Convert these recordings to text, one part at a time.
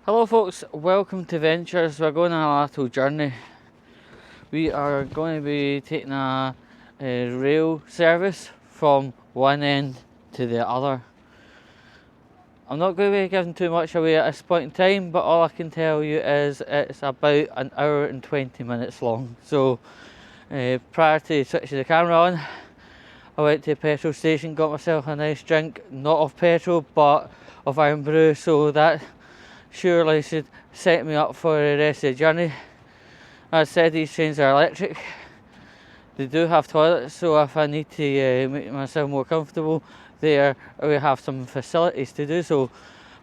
Hello folks, welcome to Ventures. We're going on a little journey. We are going to be taking a rail service from one end to the other. I'm not going to be giving too much away at this point in time, but all I can tell you is it's about an hour and 20 minutes long. So prior to switching the camera on, I went to a petrol station, got myself a nice drink, not of petrol but of Iron Brew, so that surely should set me up for the rest of the journey. As I said, these trains are electric. They do have toilets, so if I need to make myself more comfortable there, we have some facilities to do so.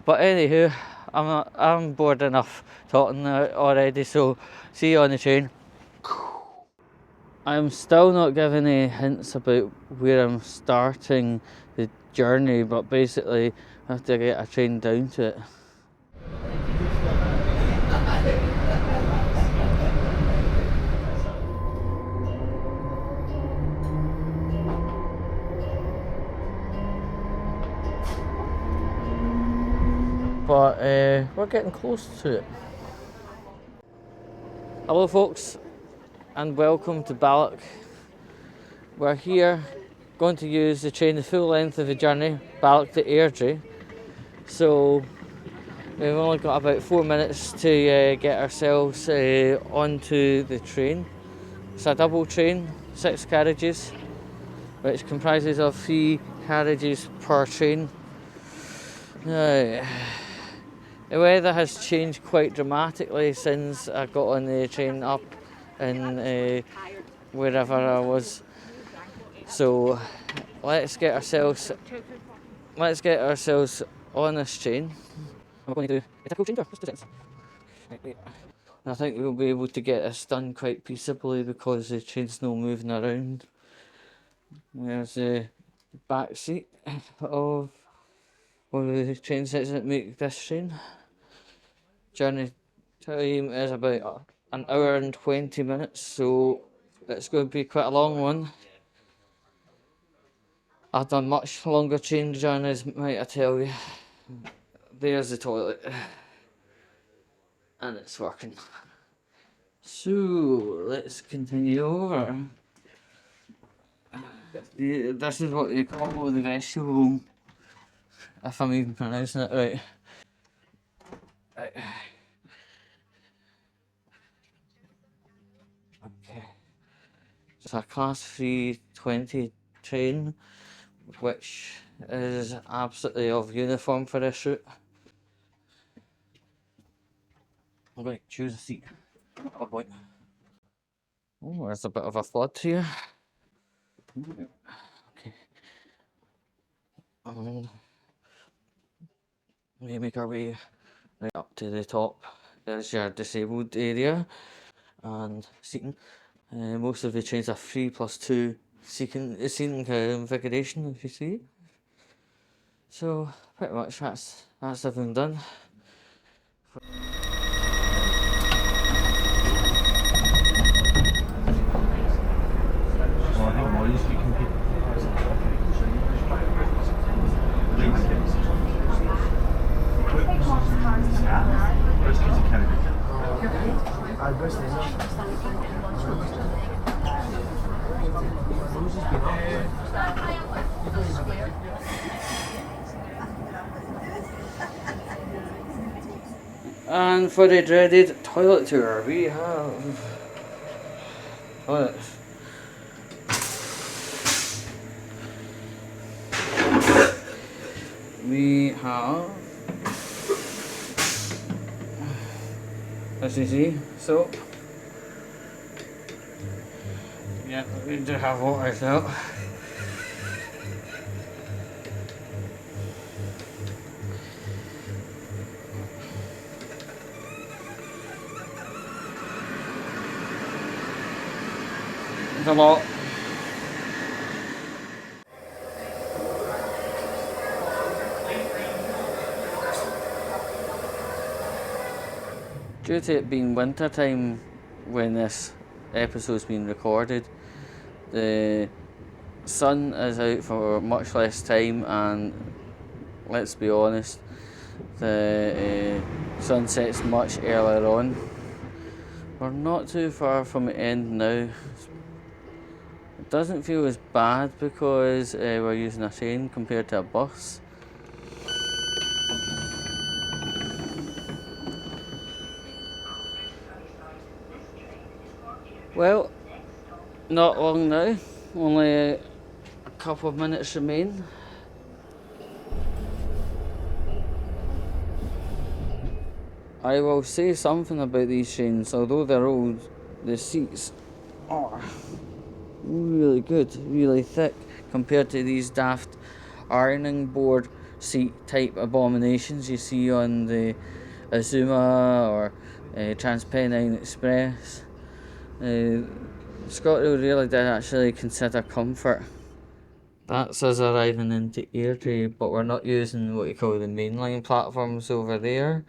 But anywho, I'm bored enough talking already, so see you on the train. I'm still not giving any hints about where I'm starting the journey, but basically I have to get a train down to it. But we're getting close to it. Hello folks, and welcome to Balloch. We're here going to use the train the full length of the journey, Balloch to Airdrie. So we've only got about 4 minutes to get ourselves onto the train. It's a double train, 6 carriages, which comprises of 3 carriages per train. Now, the weather has changed quite dramatically since I got on the train up in wherever I was. So let's get ourselves on this train. I'm going to do a typical change. Just 2 seconds. Right. I think we'll be able to get this done quite peaceably because the train's not moving around. There's the back seat of one of the train sets that make this train. Journey time is about an hour and 20 minutes, so it's going to be quite a long one. I've done much longer train journeys, might I tell you. There's the toilet. And it's working. So, let's continue over. This is what they call the vestibule, if I'm even pronouncing it right. Okay. It's a class 320 train, which is absolutely of uniform for this route. I'm going to choose a seat. Oh boy. Oh, there's a bit of a flood here. Okay. We make our way right up to the top. There's your disabled area and seating. Most of the trains are 3+2 seating configuration, if you see. So pretty much that's everything done. And for the dreaded toilet tour, we have toilets. We have, as you see, soap. Yeah, we do have water as well. There's a lot. Due to it being winter time when this episode's been recorded, the sun is out for much less time, and let's be honest, the sun sets much earlier on. We're not too far from the end now. It doesn't feel as bad because we're using a train compared to a bus. Well, not long now, only a couple of minutes remain. I will say something about these trains. Although they're old, the seats are really good, really thick compared to these daft ironing board seat type abominations you see on the Azuma or Transpennine Express. Scots Rail really did actually consider comfort. That's us arriving into Airdrie, but we're not using what you call the mainline platforms over there.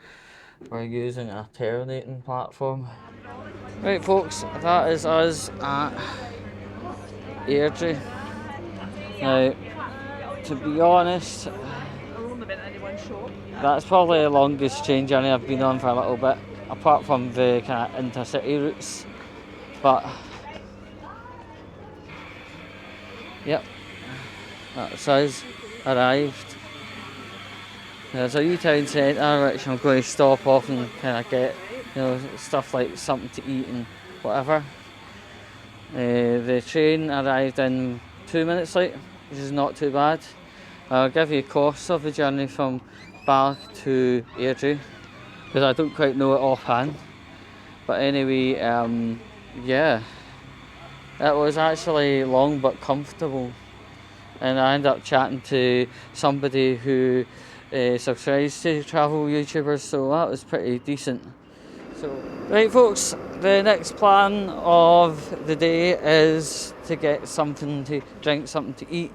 We're using a alternating platform. Right folks, that is us at Airdrie. Now, to be honest, that's probably the longest train journey I've been on for a little bit, apart from the kind of intercity routes. But, yep, that's us arrived. There's a wee town centre which I'm going to stop off and kind of get, stuff like something to eat and whatever. The train arrived in 2 minutes late, which is not too bad. I'll give you costs of the journey from Balloch to Airdrie, because I don't quite know it offhand. But anyway, yeah, it was actually long but comfortable. And I ended up chatting to somebody who subscribes to travel YouTubers, so that was pretty decent. So, right folks, the next plan of the day is to get something to drink, something to eat.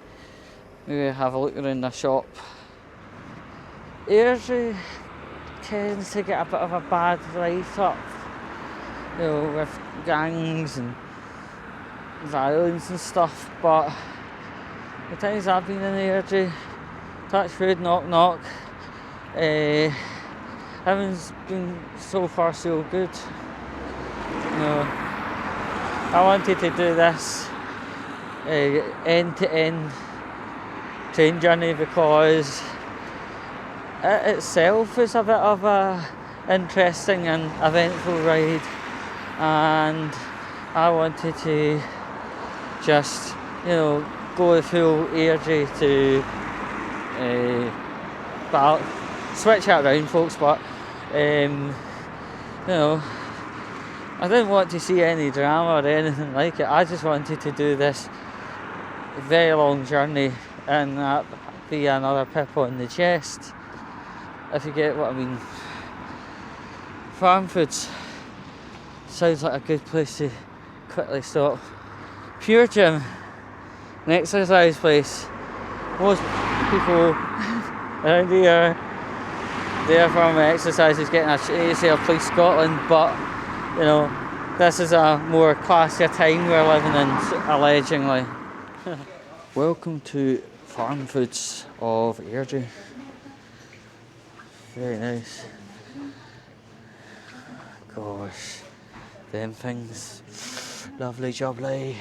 Maybe have a look around the shop. Airdrie tends to get a bit of a bad write-up, with gangs and violence and stuff, but the times I've been in Airdrie, touch wood, knock knock, everything's been so far so good. I wanted to do this end-to-end train journey because it itself is a bit of a interesting and eventful ride, and I wanted to just go the full Airdrie to Balloch. Switch it around folks, but I didn't want to see any drama or anything like it. I just wanted to do this very long journey and that be another pip on the chest, if you get what I mean. Farm Foods sounds like a good place to quickly stop. Pure Gym, an exercise place. Most people around here, their form of exercise is getting a ACL Police Scotland, but this is a more classier time we're living in, allegedly. Welcome to Farm Foods of Airdrie. Very nice. Gosh, them things. Lovely jubbly.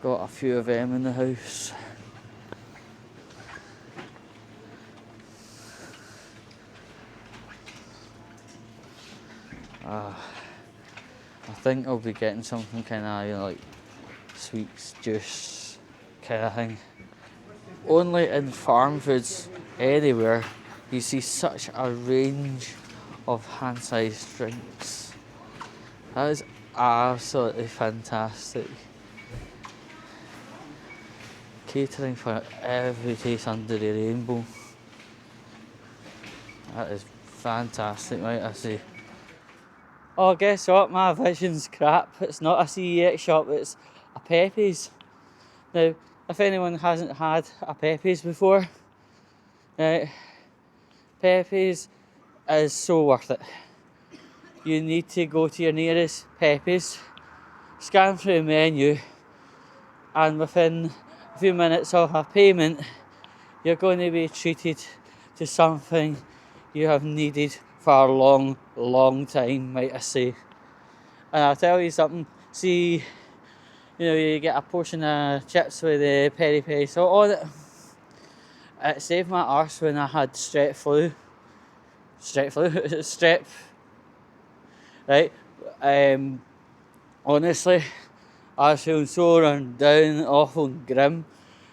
Got a few of them in the house. I think I'll be getting something kind of like sweets, juice kind of thing. Only in Farm Foods anywhere you see such a range of hand-sized drinks. That is absolutely fantastic. Catering for every taste under the rainbow. That is fantastic, might I say. Oh, guess what? My vision's crap. It's not a CEX shop, it's a Pepe's. Now, if anyone hasn't had a Pepe's before, Pepe's is so worth it. You need to go to your nearest Pepe's, scan through the menu, and within few minutes of a payment, you're going to be treated to something you have needed for a long, long time, might I say. And I'll tell you something, see, you get a portion of chips with the peri peri salt on it. It saved my arse when I had strep, right? Honestly, I was feeling so run down, awful and grim.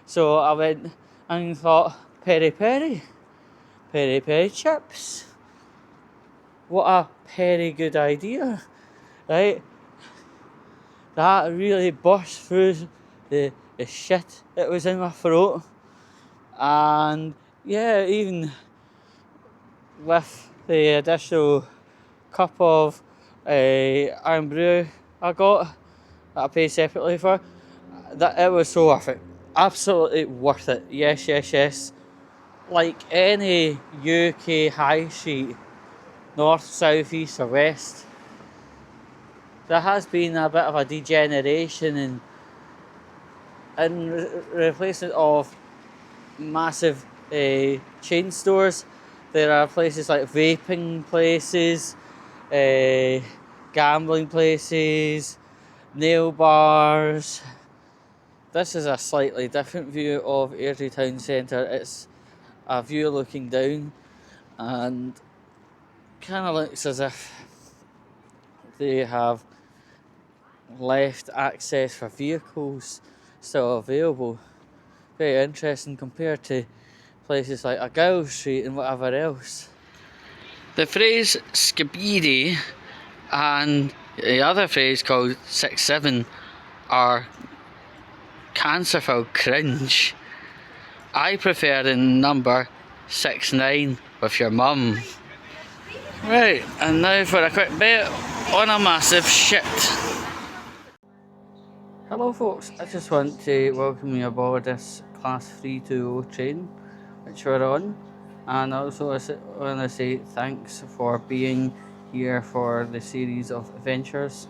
So I went and thought, peri peri chips. What a very good idea, right? That really burst through the shit that was in my throat. And yeah, even with the additional cup of iron brew I got, that I paid separately for, that it was so worth it. Absolutely worth it. Yes. Like any UK high street, north, south, east or west, there has been a bit of a degeneration in replacement of massive chain stores. There are places like vaping places, gambling places, nail bars. This is a slightly different view of Airdrie Town Centre. It's a view looking down, and kind of looks as if they have left access for vehicles still available. Very interesting compared to places like Argyle Street and whatever else. The phrase skibidi and the other phrase called 6-7 are cancerful cringe. I prefer the number 6-9 with your mum. Right, and now for a quick bet on a massive shit. Hello folks, I just want to welcome you aboard this Class 320 train which we're on, and also I want to say thanks for being here for the series of adventures.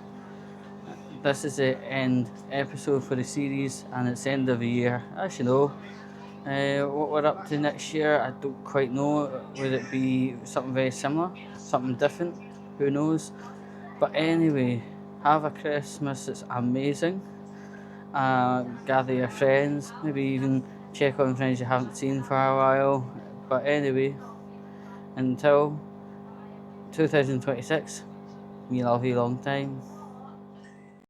This is the end episode for the series and it's the end of the year. As you know, what we're up to next year, I don't quite know. Would it be something very similar, something different? Who knows? But anyway, have a Christmas that's amazing. Gather your friends, maybe even check on friends you haven't seen for a while. But anyway, until 2026, we love you long time.